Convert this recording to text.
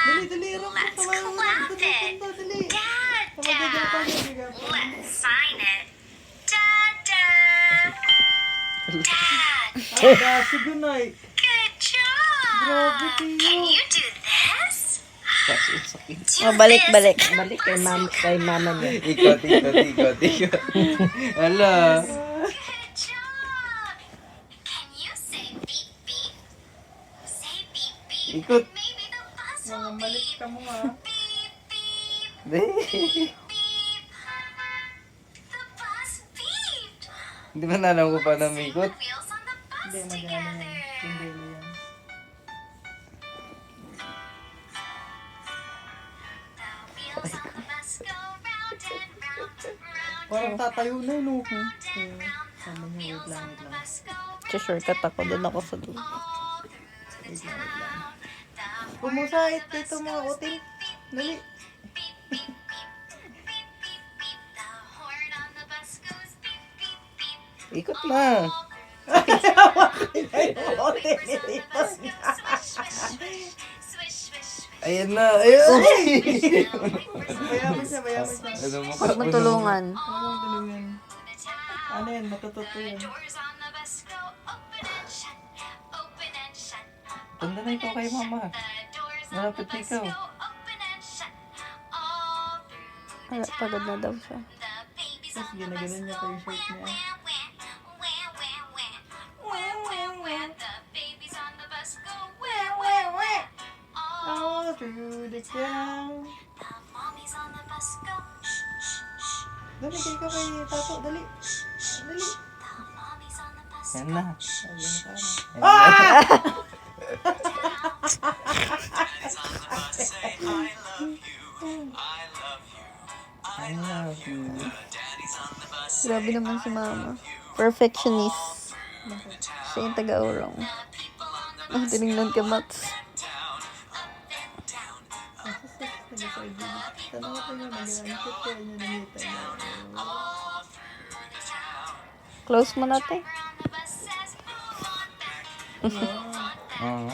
Dali, harap mo. Let's clap it. Dali. Da-da. Let's sign it. Da-da. Da-da. Sige na eh. Good job. Grabe kayo. Can you do this? Do Balik. this. Balik kay mama niya. Ikot. Hala. Good job. Can you say beep beep? Say beep beep. Ikot. Maybe the bus will beep. mo Beep beep. Hindi. Beep. The bus beeped. Hindi ba nalang ko pa na may ikot? The wheels on the bus together. The wheels on the bus go round and round, round Parang tatayo na no. and round. The wheels on the bus go Shortcut ako. Doon ako sa dulo. all through the town. The Pumusait dito mga uting. Dali. beep beep beep beep beep beep. The horn on the bus goes beep beep beep. Ikot na. Ayan na. Ayan. Bayaman siya. Ano mo? Huwag matulungan. Ano yan? Matututo yan. Tanda na ikaw kay mama. Malapit na ikaw. Wala, pagod na daw siya. Tapos ginaganon niya pa yung shirt niya. All through the town. Dali, kay ka kay Tato. Dali. Yan na. I love you. Grabe naman si mama. Perfectionist. Siya yung taga-urong. Tinignan ka, Mats. Tanong ko niya, mag-answer ko niya namita niya. Close mo natin. Oo.